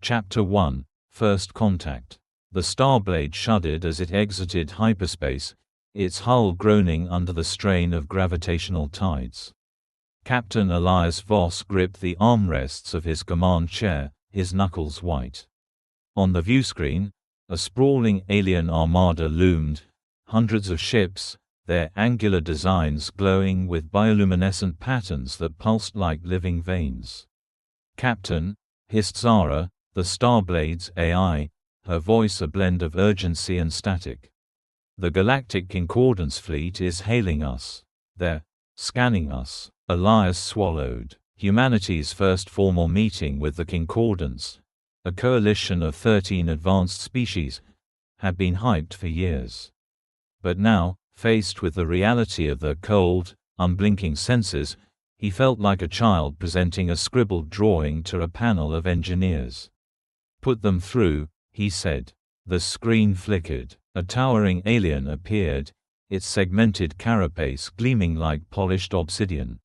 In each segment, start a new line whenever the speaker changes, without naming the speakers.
Chapter 1 First Contact. The Starblade shuddered as it exited hyperspace, its hull groaning under the strain of gravitational tides. Captain Elias Voss gripped the armrests of his command chair, his knuckles white. On the viewscreen, a sprawling alien armada loomed, hundreds of ships, their angular designs glowing with bioluminescent patterns that pulsed like living veins. "Captain," hissed Zara, the Starblade's AI, her voice a blend of urgency and static. "The Galactic Concordance fleet is hailing us. They're scanning us." Elias swallowed. Humanity's first formal meeting with the Concordance, a coalition of 13 advanced species, had been hyped for years. But now, faced with the reality of the cold, unblinking sensors, he felt like a child presenting a scribbled drawing to a panel of engineers. "Put them through," he said. The screen flickered. A towering alien appeared, its segmented carapace gleaming like polished obsidian.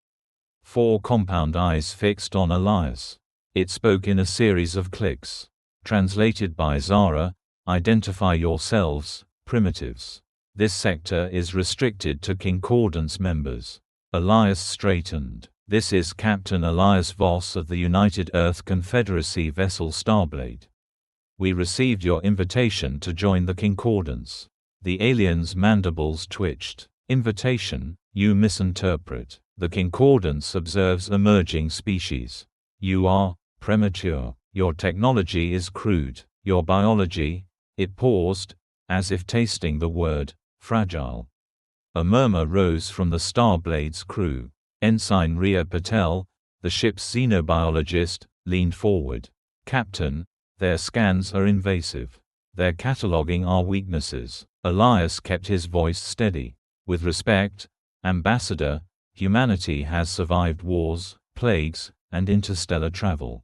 4 compound eyes fixed on Elias. It spoke in a series of clicks. Translated by Zara, "Identify yourselves, primitives. This sector is restricted to Concordance members." Elias straightened. "This is Captain Elias Voss of the United Earth Confederacy vessel Starblade. We received your invitation to join the Concordance." The alien's mandibles twitched. "Invitation? You misinterpret. The Concordance observes emerging species. You are premature. Your technology is crude. Your biology—" It paused, as if tasting the word, "fragile." A murmur rose from the Starblade's crew. Ensign Rhea Patel, the ship's xenobiologist, leaned forward. "Captain, their scans are invasive. They're cataloging our weaknesses." Elias kept his voice steady. "With respect, Ambassador, humanity has survived wars, plagues, and interstellar travel.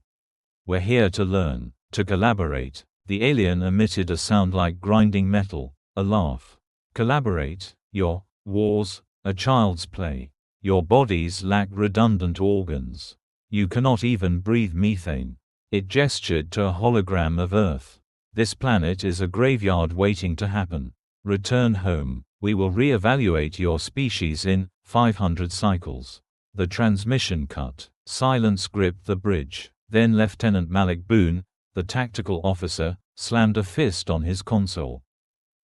We're here to learn, to collaborate." The alien emitted a sound like grinding metal, a laugh. "Collaborate? Your wars, a child's play. Your bodies lack redundant organs. You cannot even breathe methane." It gestured to a hologram of Earth. "This planet is a graveyard waiting to happen. Return home. We will re-evaluate your species in 500 cycles." The transmission cut. Silence gripped the bridge. Then Lieutenant Malik Boone, the tactical officer, slammed a fist on his console.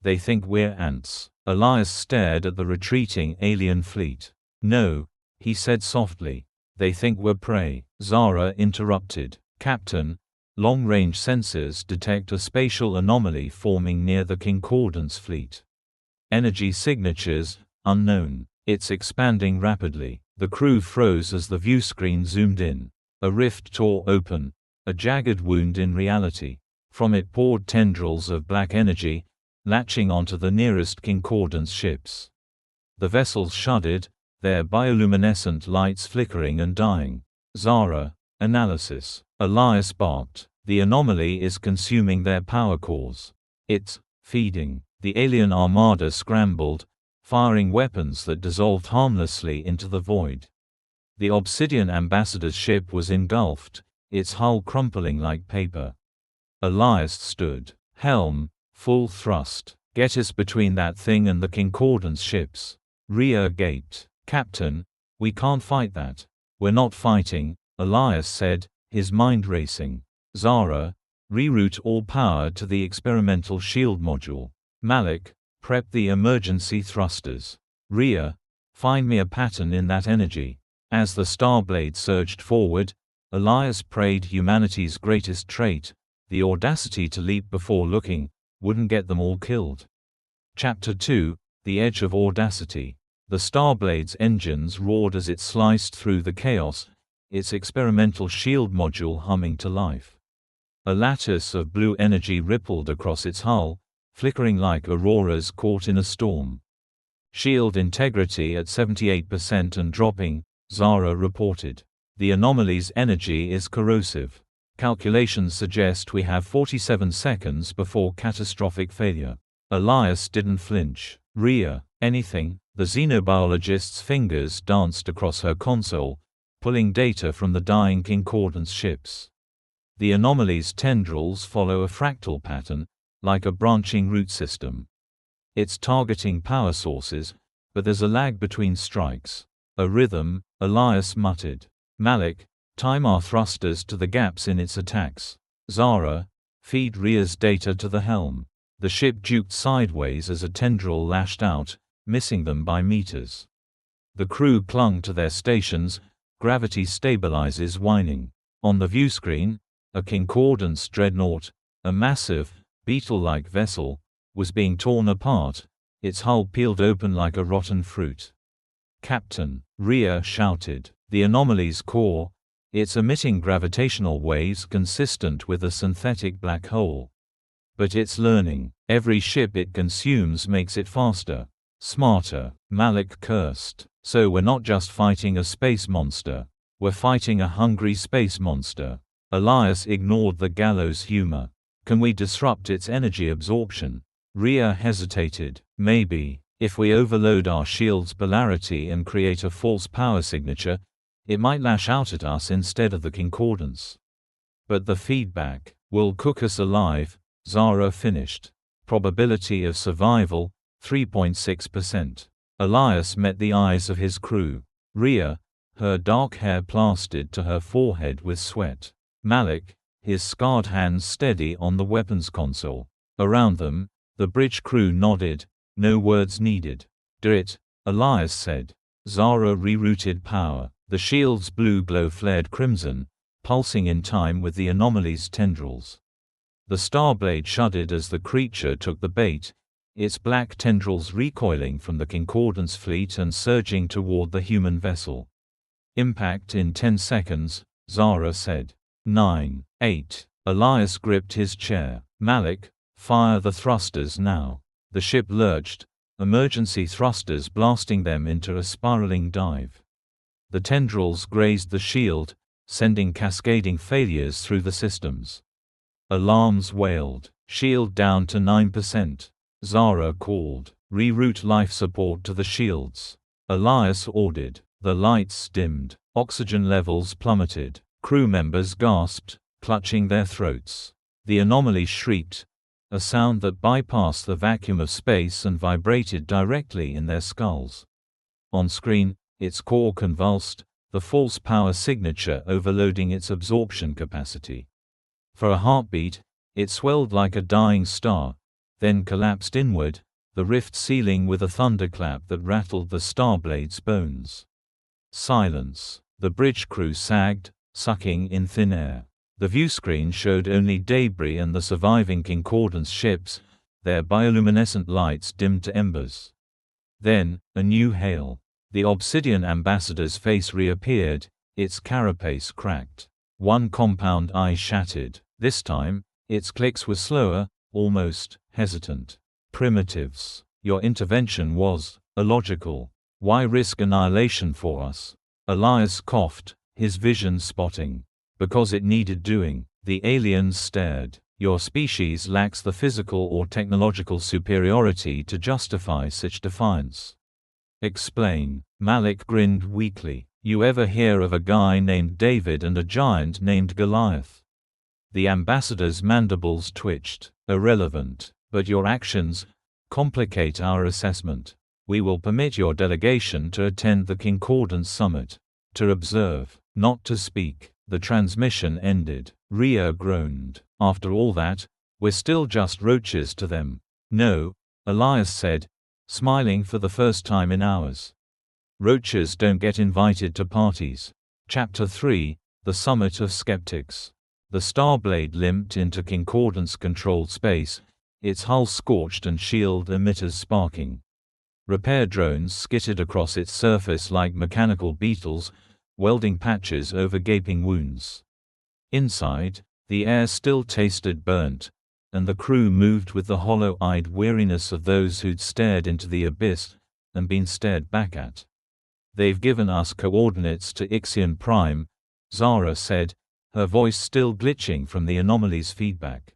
"They think we're ants." Elias stared at the retreating alien fleet. "No," he said softly. "They think we're prey." Zara interrupted. "Captain, long-range sensors detect a spatial anomaly forming near the Concordance fleet. Energy signatures, unknown. It's expanding rapidly." The crew froze as the viewscreen zoomed in. A rift tore open, a jagged wound in reality. From it poured tendrils of black energy, latching onto the nearest Concordance ships. The vessels shuddered, their bioluminescent lights flickering and dying. "Zara, analysis." Elias barked. "The anomaly is consuming their power cores. It's feeding." The alien armada scrambled, firing weapons that dissolved harmlessly into the void. The Obsidian Ambassador's ship was engulfed, its hull crumpling like paper. Elias stood. "Helm, full thrust. Get us between that thing and the Concordance ships." Rhea gaped. "Captain, we can't fight that." "We're not fighting," Elias said, his mind racing. "Zara, reroute all power to the experimental shield module. Malik, prep the emergency thrusters. Rhea, find me a pattern in that energy." As the Starblade surged forward, Elias prayed humanity's greatest trait, the audacity to leap before looking, wouldn't get them all killed. Chapter 2 The Edge of Audacity. The Starblade's engines roared as it sliced through the chaos, its experimental shield module humming to life. A lattice of blue energy rippled across its hull, flickering like auroras caught in a storm. "Shield integrity at 78% and dropping," Zara reported. "The anomaly's energy is corrosive. Calculations suggest we have 47 seconds before catastrophic failure." Elias didn't flinch. "Rhea, anything?" The xenobiologist's fingers danced across her console, pulling data from the dying Concordance ships. The anomaly's tendrils follow a fractal pattern, like a branching root system. It's targeting power sources, but there's a lag between strikes. A rhythm, Elias muttered. Malik, time our thrusters to the gaps in its attacks. Zara, feed Rhea's data to the helm. The ship juked sideways as a tendril lashed out, missing them by meters. The crew clung to their stations, gravity stabilizes whining. On the viewscreen, a Concordance dreadnought, a massive, beetle-like vessel, was being torn apart, its hull peeled open like a rotten fruit. Captain, Rhea shouted. The anomaly's core, it's emitting gravitational waves consistent with a synthetic black hole. But it's learning. Every ship it consumes makes it faster, smarter. Malik cursed. So we're not just fighting a space monster. We're fighting a hungry space monster. Elias ignored the gallows humor. Can we disrupt its energy absorption? Rhea hesitated. Maybe, if we overload our shield's polarity and create a false power signature, it might lash out at us instead of the Concordance. But the feedback will cook us alive, Zara finished. Probability of survival, 3.6%. Elias met the eyes of his crew. Rhea, her dark hair plastered to her forehead with sweat. Malik, his scarred hands steady on the weapons console. Around them, the bridge crew nodded, no words needed. Do it, Elias said. Zara rerouted power. The shield's blue glow flared crimson, pulsing in time with the anomaly's tendrils. The Starblade shuddered as the creature took the bait, its black tendrils recoiling from the Concordance fleet and surging toward the human vessel. Impact in 10 seconds, Zara said. 9, 8. Elias gripped his chair. Malik, fire the thrusters now. The ship lurched, emergency thrusters blasting them into a spiraling dive. The tendrils grazed the shield, sending cascading failures through the systems. Alarms wailed. Shield down to 9%. Zara called. Reroute life support to the shields. Elias ordered. The lights dimmed. Oxygen levels plummeted. Crew members gasped, clutching their throats. The anomaly shrieked, a sound that bypassed the vacuum of space and vibrated directly in their skulls. On screen, its core convulsed, the false power signature overloading its absorption capacity. For a heartbeat, it swelled like a dying star, then collapsed inward, the rift sealing with a thunderclap that rattled the Starblade's bones. Silence. The bridge crew sagged, sucking in thin air. The viewscreen showed only debris and the surviving Concordance ships, their bioluminescent lights dimmed to embers. Then, a new hail. The Obsidian ambassador's face reappeared, its carapace cracked. One compound eye shattered. This time, its clicks were slower, almost hesitant. Primitives. Your intervention was illogical. Why risk annihilation for us? Elias coughed, his vision spotting. Because it needed doing. The aliens stared. Your species lacks the physical or technological superiority to justify such defiance. Explain. Malik grinned weakly. You ever hear of a guy named David and a giant named Goliath? The ambassador's mandibles twitched. Irrelevant. But your actions complicate our assessment. We will permit your delegation to attend the Concordance summit. To observe, not to speak. The transmission ended. Rhea groaned. After all that, we're still just roaches to them. No, Elias said, smiling for the first time in hours. Roaches don't get invited to parties. Chapter 3, The Summit of Skeptics. The Starblade limped into Concordance-controlled space, its hull scorched and shield emitters sparking. Repair drones skittered across its surface like mechanical beetles, welding patches over gaping wounds. Inside, the air still tasted burnt, and the crew moved with the hollow-eyed weariness of those who'd stared into the abyss and been stared back at. They've given us coordinates to Ixion Prime, Zara said, her voice still glitching from the anomaly's feedback.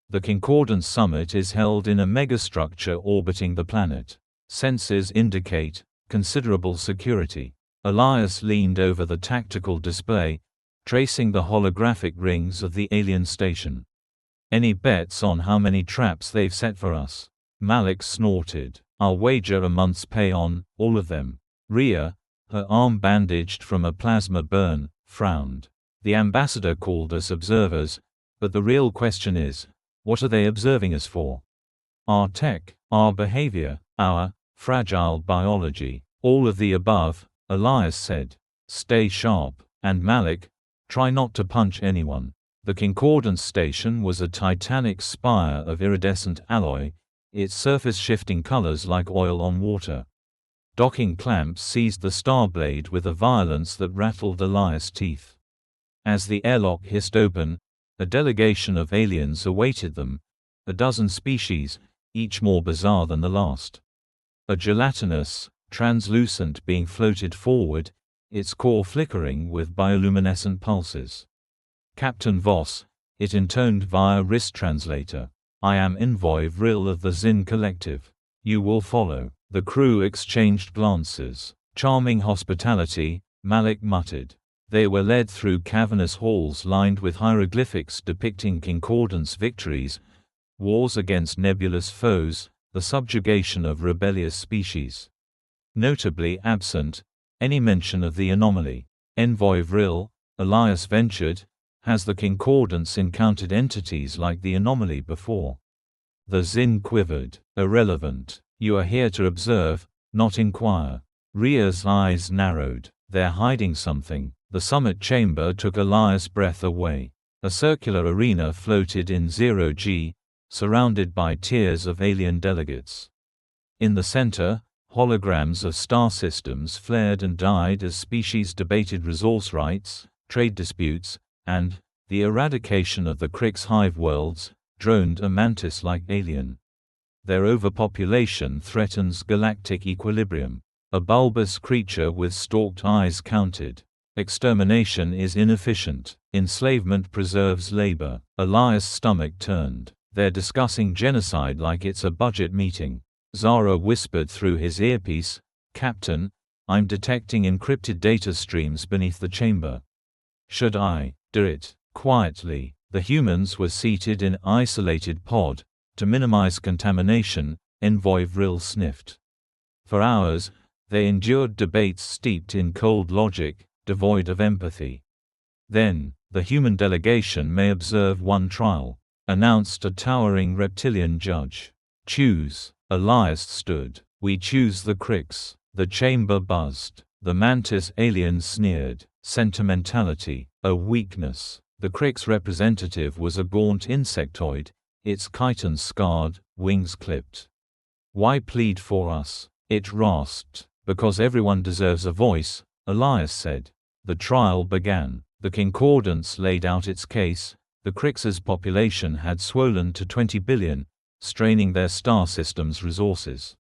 The Concordance summit is held in a megastructure orbiting the planet. Sensors indicate considerable security. Elias leaned over the tactical display, tracing the holographic rings of the alien station. Any bets on how many traps they've set for us? Malik snorted. I'll wager a month's pay on all of them. Rhea, her arm bandaged from a plasma burn, frowned. The ambassador called us observers, but the real question is, what are they observing us for? Our tech, our behavior, our fragile biology. All of the above, Elias said. Stay sharp, and Malik, try not to punch anyone. The Concordance station was a titanic spire of iridescent alloy, its surface shifting colors like oil on water. Docking clamps seized the Starblade with a violence that rattled Elias' teeth. As the airlock hissed open, a delegation of aliens awaited them, a dozen species, each more bizarre than the last. A gelatinous, translucent being floated forward, its core flickering with bioluminescent pulses. Captain Voss, it intoned via wrist translator. I am Envoy Vril of the Zin Collective. You will follow. The crew exchanged glances. Charming hospitality, Malik muttered. They were led through cavernous halls lined with hieroglyphics depicting Concordance victories, wars against nebulous foes, the subjugation of rebellious species. Notably absent, any mention of the anomaly. Envoy Vril, Elias ventured, has the Concordance encountered entities like the anomaly before? The Zin quivered. Irrelevant. You are here to observe, not inquire. Rhea's eyes narrowed. They're hiding something. The summit chamber took Elias' breath away. A circular arena floated in 0G, surrounded by tiers of alien delegates. In the center, holograms of star systems flared and died as species debated resource rights, trade disputes, and the eradication of the Krix hive worlds, droned a mantis-like alien. Their overpopulation threatens galactic equilibrium. A bulbous creature with stalked eyes counted. Extermination is inefficient. Enslavement preserves labor. Elias' stomach turned. They're discussing genocide like it's a budget meeting. Zara whispered through his earpiece, Captain, I'm detecting encrypted data streams beneath the chamber. Should I do it? Quietly, the humans were seated in isolated pod. To minimize contamination, Envoy Vril sniffed. For hours, they endured debates steeped in cold logic, devoid of empathy. Then, the human delegation may observe one trial, announced a towering reptilian judge. Choose. Elias stood. We choose the Krix. The chamber buzzed. The mantis alien sneered. Sentimentality, a weakness. The Krix representative was a gaunt insectoid, its chitin scarred, wings clipped. Why plead for us? It rasped. Because everyone deserves a voice, Elias said. The trial began. The Concordance laid out its case. The Krix's population had swollen to 20 billion, straining their star system's resources.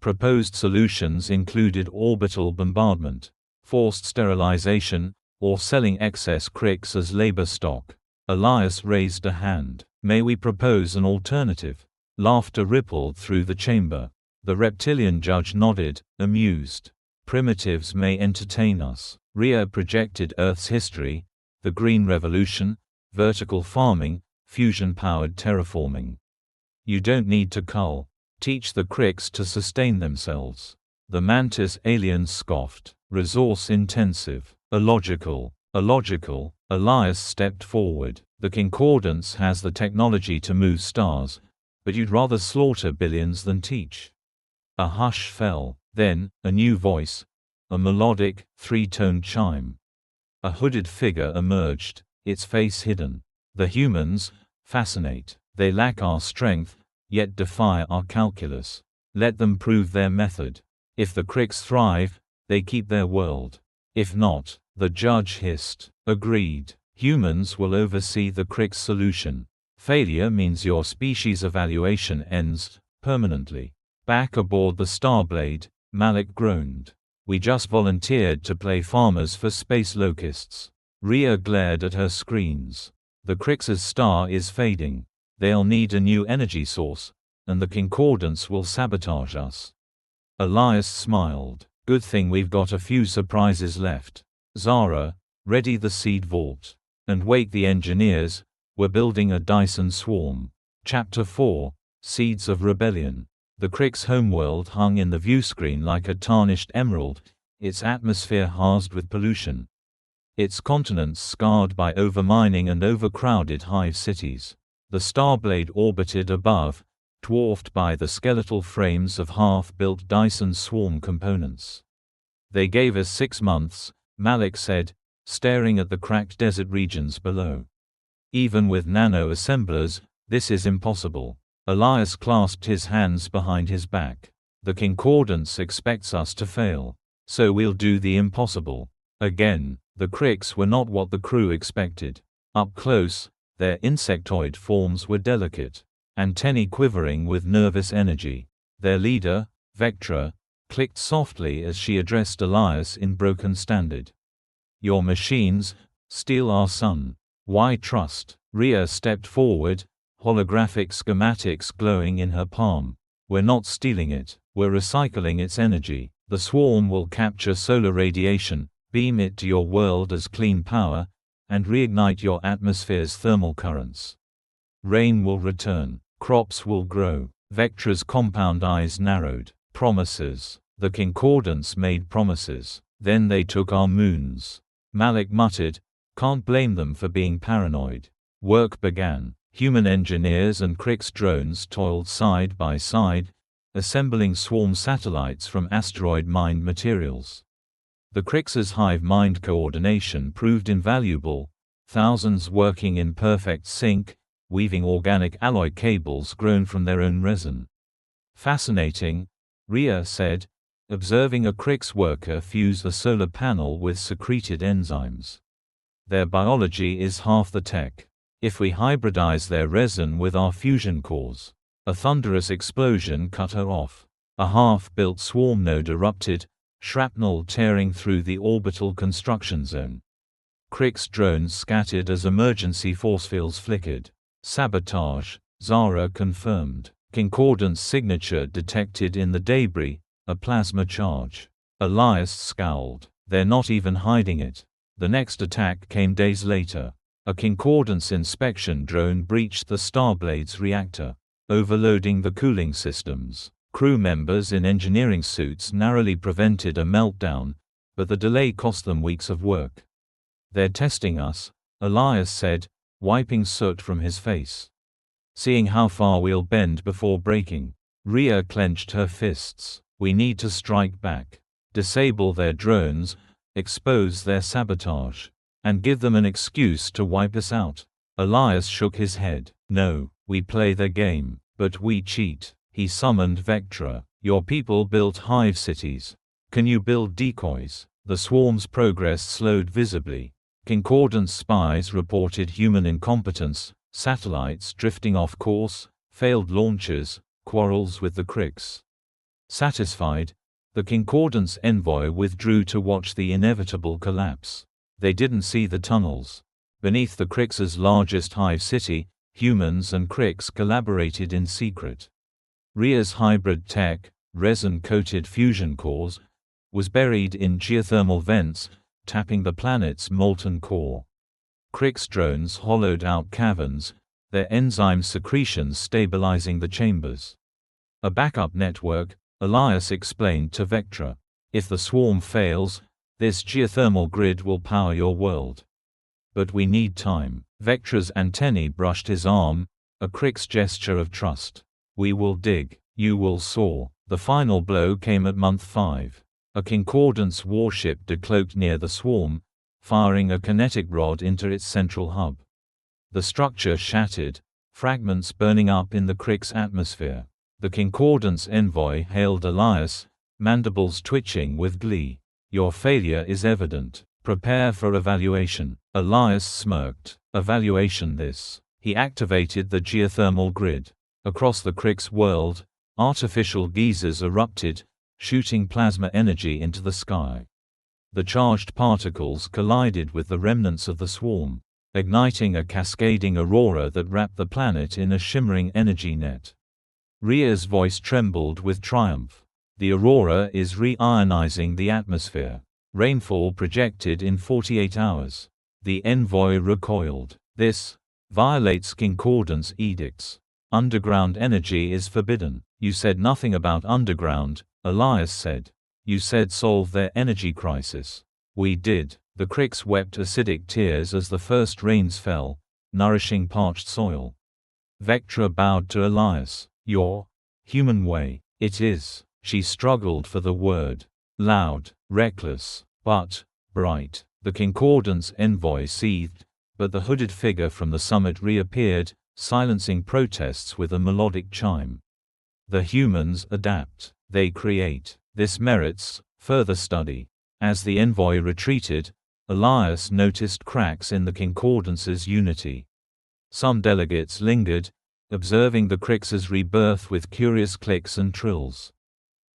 Proposed solutions included orbital bombardment, forced sterilization, or selling excess Krix as labor stock. Elias raised a hand. May we propose an alternative? Laughter rippled through the chamber. The reptilian judge nodded, amused. Primitives may entertain us. Rhea projected Earth's history, the Green Revolution, vertical farming, fusion-powered terraforming. You don't need to cull. Teach the Krix to sustain themselves. The mantis aliens scoffed. Resource-intensive. Illogical. Illogical. Elias stepped forward. The Concordance has the technology to move stars, but you'd rather slaughter billions than teach. A hush fell. Then, a new voice. A melodic, three-toned chime. A hooded figure emerged, its face hidden. The humans fascinate. They lack our strength, yet defy our calculus. Let them prove their method. If the Krix thrive, they keep their world. If not, the judge hissed. Agreed. Humans will oversee the Krix solution. Failure means your species evaluation ends permanently. Back aboard the Starblade, Malik groaned. We just volunteered to play farmers for space locusts. Rhea glared at her screens. The Krix's star is fading. They'll need a new energy source, and the Concordance will sabotage us. Elias smiled. Good thing we've got a few surprises left. Zara, Ready the seed vault. And wake the engineers, we're building a Dyson swarm. Chapter 4, Seeds of Rebellion. The Crick's homeworld hung in the viewscreen like a tarnished emerald, its atmosphere harsed with pollution. Its continents scarred by overmining and overcrowded hive cities. The Starblade orbited above, dwarfed by the skeletal frames of half-built Dyson swarm components. They gave us 6 months, Malik said, staring at the cracked desert regions below. Even with nano-assemblers, this is impossible. Elias clasped his hands behind his back. The Concordance expects us to fail. So we'll do the impossible. Again, the Cricks were not what the crew expected. Up close, their insectoid forms were delicate, antennae quivering with nervous energy. Their leader, Vectra, clicked softly as she addressed Elias in broken standard. Your machines steal our sun. Why trust? Rhea stepped forward, holographic schematics glowing in her palm. We're not stealing it, we're recycling its energy. The swarm will capture solar radiation, beam it to your world as clean power, and reignite your atmosphere's thermal currents. Rain will return. Crops will grow. Vectra's compound eyes narrowed. Promises. The Concordance made promises. Then they took our moons. Malik muttered, can't blame them for being paranoid. Work began. Human engineers and Crick's drones toiled side by side, assembling swarm satellites from asteroid-mined materials. The Cricks' hive-mind coordination proved invaluable, thousands working in perfect sync, weaving organic alloy cables grown from their own resin. Fascinating, Rhea said, observing a Crick's worker fuse a solar panel with secreted enzymes. Their biology is half the tech. If we hybridize their resin with our fusion cores. A thunderous explosion cut her off. A half-built swarm node erupted, shrapnel tearing through the orbital construction zone. Crick's drones scattered as emergency force fields flickered. Sabotage, Zara confirmed. Concordance signature detected in the debris, a plasma charge. Elias scowled. They're not even hiding it. The next attack came days later. A Concordance inspection drone breached the Starblade's reactor, overloading the cooling systems. Crew members in engineering suits narrowly prevented a meltdown, but the delay cost them weeks of work. They're testing us, Elias said, wiping soot from his face. Seeing how far we'll bend before breaking. Rhea clenched her fists. We need to strike back. Disable their drones, expose their sabotage, and give them an excuse to wipe us out. Elias shook his head. No, we play their game, but we cheat. He summoned Vectra. Your people built hive cities. Can you build decoys? The swarm's progress slowed visibly. Concordance spies reported human incompetence, satellites drifting off course, failed launches, quarrels with the Cricks. Satisfied, the Concordance envoy withdrew to watch the inevitable collapse. They didn't see the tunnels. Beneath the Cricks' largest hive city, humans and Cricks collaborated in secret. Rhea's hybrid tech, resin-coated fusion cores, was buried in geothermal vents, tapping the planet's molten core. Crick's drones hollowed out caverns, their enzyme secretions stabilizing the chambers. A backup network, Elias explained to Vectra. If the swarm fails, this geothermal grid will power your world. But we need time. Vectra's antennae brushed his arm, a Crick's gesture of trust. We will dig. You will soar. The final blow came at month 5. A Concordance warship decloaked near the swarm, firing a kinetic rod into its central hub. The structure shattered, fragments burning up in the Crick's atmosphere. The Concordance envoy hailed Elias, mandibles twitching with glee. Your failure is evident. Prepare for evaluation. Elias smirked. Evaluation this. He activated the geothermal grid. Across the Crick's world, artificial geysers erupted, shooting plasma energy into the sky. The charged particles collided with the remnants of the swarm, igniting a cascading aurora that wrapped the planet in a shimmering energy net. Rhea's voice trembled with triumph. The aurora is re-ionizing the atmosphere. Rainfall projected in 48 hours. The envoy recoiled. This violates concordance edicts. Underground energy is forbidden. You said nothing about underground, Elias said. You said solve their energy crisis. We did. The Crix wept acidic tears as the first rains fell, nourishing parched soil. Vectra bowed to Elias. Your human way. It is. She struggled for the word. Loud, reckless, but bright. The concordance envoy seethed, but the hooded figure from the summit reappeared, silencing protests with a melodic chime. The humans adapt. They create. This merits further study. As the envoy retreated, Elias noticed cracks in the concordance's unity. Some delegates lingered, observing the Crix's rebirth with curious clicks and trills.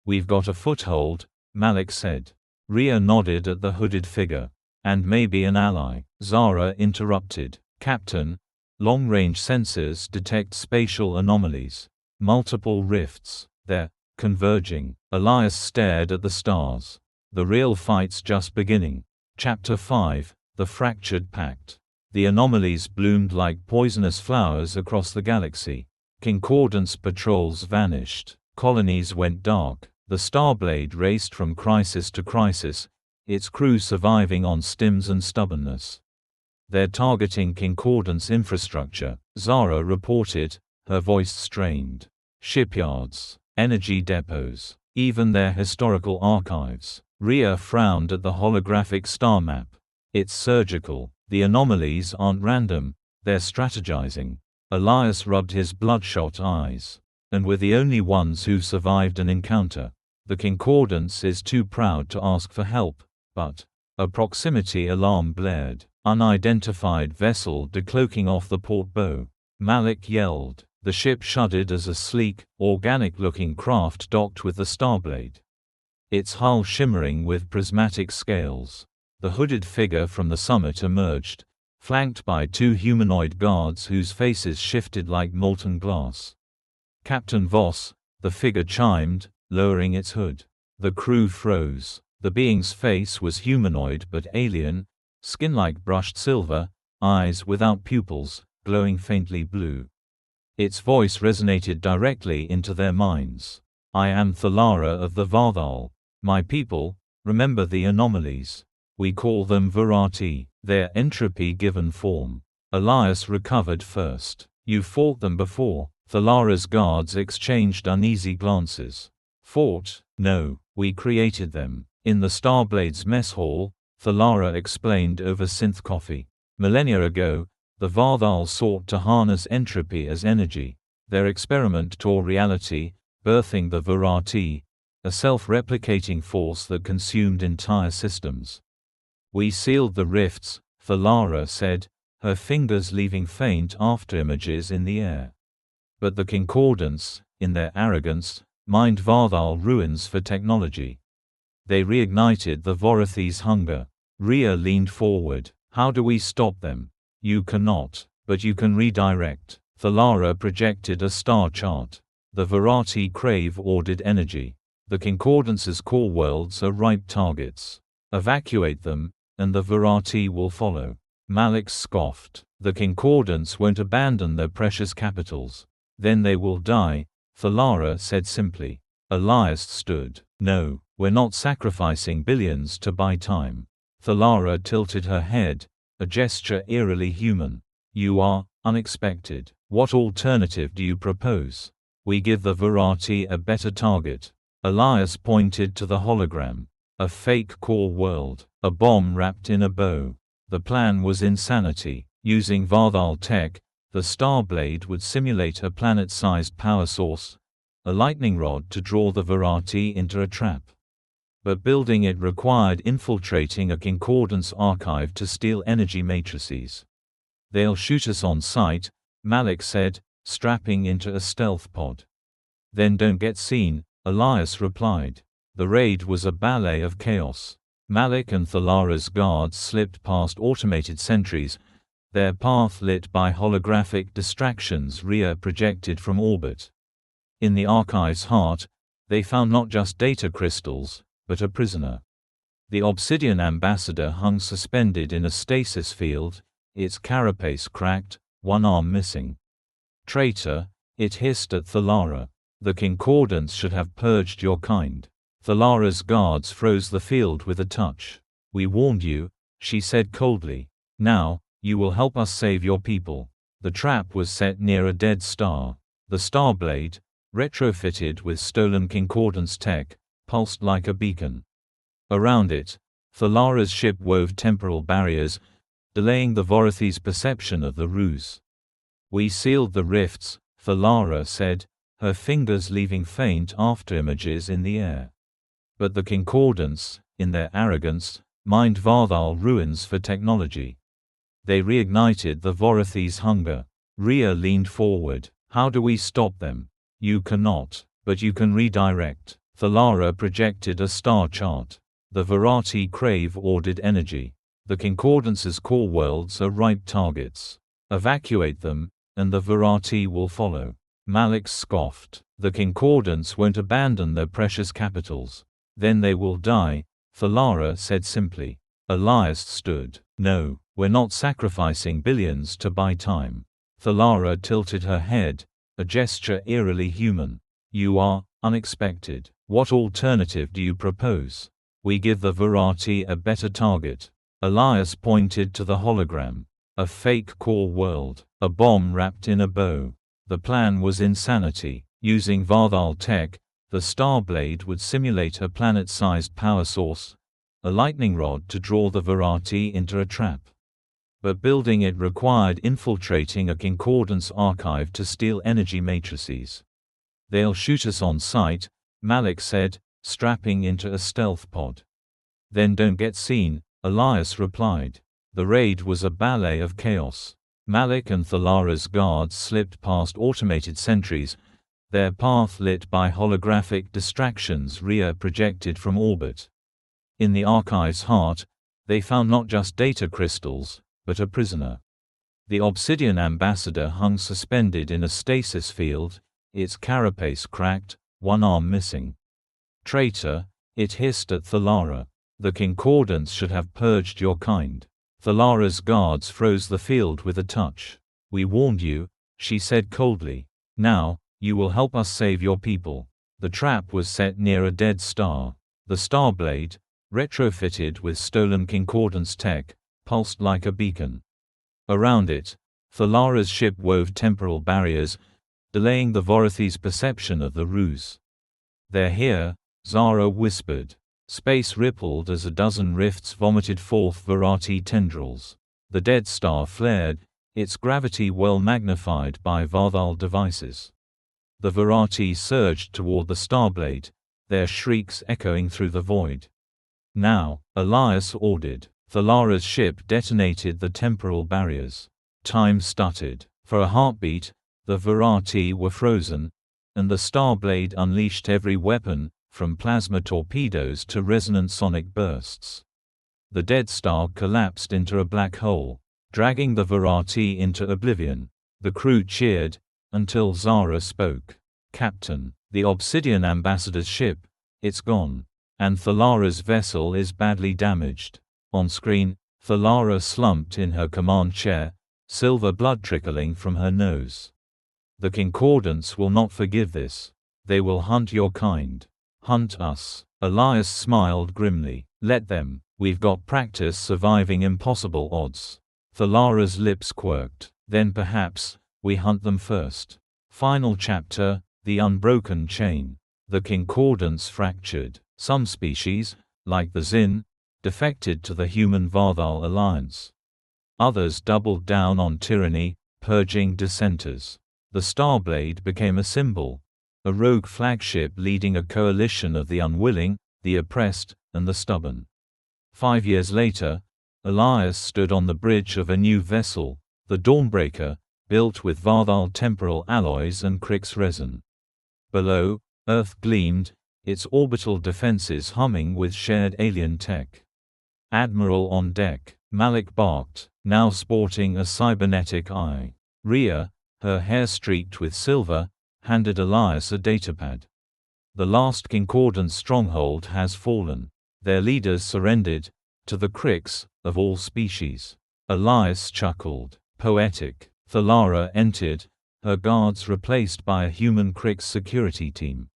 We've got a foothold, Malik said. Rhea nodded at the hooded figure. And maybe an ally. Zara interrupted. Captain, long-range sensors detect spatial anomalies. Multiple rifts. They're converging. Elias stared at the stars. The real fight's just beginning. Chapter 5, The Fractured Pact. The anomalies bloomed like poisonous flowers across the galaxy. Concordance patrols vanished. Colonies went dark. The Starblade raced from crisis to crisis, its crew surviving on stims and stubbornness. They're targeting concordance infrastructure, Zara reported, her voice strained. Shipyards, energy depots, even their historical archives. Rhea frowned at the holographic star map. It's surgical. The anomalies aren't random, they're strategizing. Elias rubbed his bloodshot eyes. And we're the only ones who've survived an encounter. The concordance is too proud to ask for help, but a proximity alarm blared. Unidentified vessel decloaking off the port bow. Malik yelled. The ship shuddered as a sleek, organic-looking craft docked with the Starblade. Its hull shimmering with prismatic scales. The hooded figure from the summit emerged, flanked by two humanoid guards whose faces shifted like molten glass. Captain Voss, the figure chimed, lowering its hood. The crew froze. The being's face was humanoid but alien, skin like brushed silver, eyes without pupils, glowing faintly blue. Its voice resonated directly into their minds. I am Thalara of the Varthal. My people, remember the anomalies. We call them Virati, their entropy-given form. Elias recovered first. You fought them before. Thalara's guards exchanged uneasy glances. Fought? No, we created them. In the Starblade's mess hall, Thalara explained over synth coffee. Millennia ago, the Varthal sought to harness entropy as energy. Their experiment tore reality, birthing the Virati, a self-replicating force that consumed entire systems. We sealed the rifts, Thalara said, her fingers leaving faint afterimages in the air. But the concordance, in their arrogance, mined Varthal ruins for technology. They reignited the Vorathi's hunger. Rhea leaned forward. How do we stop them? You cannot, but you can redirect. Thalara projected a star chart. The Virati crave ordered energy. The concordance's core worlds are ripe targets. Evacuate them, and the Virati will follow. Malik scoffed. The concordance won't abandon their precious capitals. Then they will die, Thalara said simply. Elias stood. No, we're not sacrificing billions to buy time. Thalara tilted her head, a gesture eerily human. You are unexpected. What alternative do you propose? We give the Virati a better target. Elias pointed to the hologram. A fake core world. A bomb wrapped in a bow. The plan was insanity. Using Varthal tech, the Starblade would simulate a planet-sized power source, a lightning rod to draw the Virati into a trap. But building it required infiltrating a concordance archive to steal energy matrices. They'll shoot us on sight, Malik said, strapping into a stealth pod. Then don't get seen, Elias replied. The raid was a ballet of chaos. Malik and Thalara's guards slipped past automated sentries, their path lit by holographic distractions Rhea projected from orbit. In the archive's heart, they found not just data crystals, but a prisoner. The Obsidian ambassador hung suspended in a stasis field, its carapace cracked, one arm missing. Traitor, it hissed at Thalara. The Concordance should have purged your kind. Thalara's guards froze the field with a touch. We warned you, she said coldly. Now, you will help us save your people. The trap was set near a dead star. The Starblade, retrofitted with stolen Concordance tech, pulsed like a beacon. Around it, Thalara's ship wove temporal barriers, delaying the Vorathi's perception of the ruse. We sealed the rifts, Thalara said, her fingers leaving faint afterimages in the air. But the Concordance, in their arrogance, mined Varthal ruins for technology. They reignited the Vorathi's hunger. Rhea leaned forward. How do we stop them? You cannot, but you can redirect. Thalara projected a star chart. The Vorathi crave ordered energy. The Concordance's core worlds are ripe targets. Evacuate them, and the Vorathi will follow. Malik scoffed. The Concordance won't abandon their precious capitals. Then they will die, Thalara said simply. Elias stood. No, we're not sacrificing billions to buy time. Thalara tilted her head, a gesture eerily human. You are unexpected. What alternative do you propose? We give the Vorathi a better target. Elias pointed to the hologram. A fake core world. A bomb wrapped in a bow. The plan was insanity. Using Varthal tech, the Starblade would simulate a planet-sized power source, a lightning rod to draw the Vorathi into a trap. But building it required infiltrating a Concordance archive to steal energy matrices. They'll shoot us on sight, Malik said, strapping into a stealth pod. Then don't get seen, Elias replied. The raid was a ballet of chaos. Malik and Thalara's guards slipped past automated sentries, their path lit by holographic distractions Rhea projected from orbit. In the archive's heart, they found not just data crystals, but a prisoner. The Obsidian ambassador hung suspended in a stasis field, its carapace cracked, one arm missing. Traitor, it hissed at Thalara. The Concordance should have purged your kind. Thalara's guards froze the field with a touch. We warned you, she said coldly. Now, you will help us save your people. The trap was set near a dead star. The Starblade, retrofitted with stolen Concordance tech, pulsed like a beacon. Around it, Thalara's ship wove temporal barriers, delaying the Vorathi's perception of the ruse. They're here, Zara whispered. Space rippled as a dozen rifts vomited forth Vorathi tendrils. The dead star flared, its gravity well magnified by Varthal devices. The Vorathi surged toward the Starblade, their shrieks echoing through the void. Now, Elias ordered. Thalara's ship detonated the temporal barriers. Time stuttered. For a heartbeat, the Vorathi were frozen, and the Starblade unleashed every weapon, from plasma torpedoes to resonant sonic bursts. The dead star collapsed into a black hole, dragging the Vorathi into oblivion. The crew cheered, until Zara spoke. Captain, the Obsidian ambassador's ship, it's gone. And Thalara's vessel is badly damaged. On screen, Thalara slumped in her command chair, silver blood trickling from her nose. The Concordance will not forgive this. They will hunt your kind. Hunt us. Elias smiled grimly. Let them. We've got practice surviving impossible odds. Thalara's lips quirked. Then perhaps, we hunt them first. Final chapter, The Unbroken Chain. The Concordance fractured. Some species, like the Zin, defected to the human Varthal alliance. Others doubled down on tyranny, purging dissenters. The Starblade became a symbol, a rogue flagship leading a coalition of the unwilling, the oppressed, and the stubborn. 5 years later, Elias stood on the bridge of a new vessel, the Dawnbreaker, built with Varthal temporal alloys and Kryx resin. Below, Earth gleamed, its orbital defenses humming with shared alien tech. Admiral on deck, Malik barked, now sporting a cybernetic eye. Rhea, her hair streaked with silver, handed Elias a datapad. The last Concordance stronghold has fallen. Their leaders surrendered to the Cricks, of all species. Elias chuckled. Poetic. Thalara entered, her guards replaced by a human Crick's security team.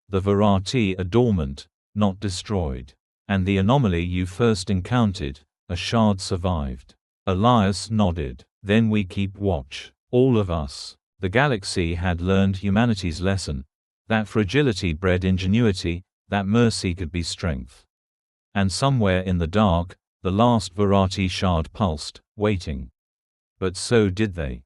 The Virati are dormant, not destroyed. And the anomaly you first encountered, a shard survived. Elias nodded. Then we keep watch. All of us. The galaxy had learned humanity's lesson. That fragility bred ingenuity, that mercy could be strength. And somewhere in the dark, the last Virati shard pulsed, waiting. But so did they.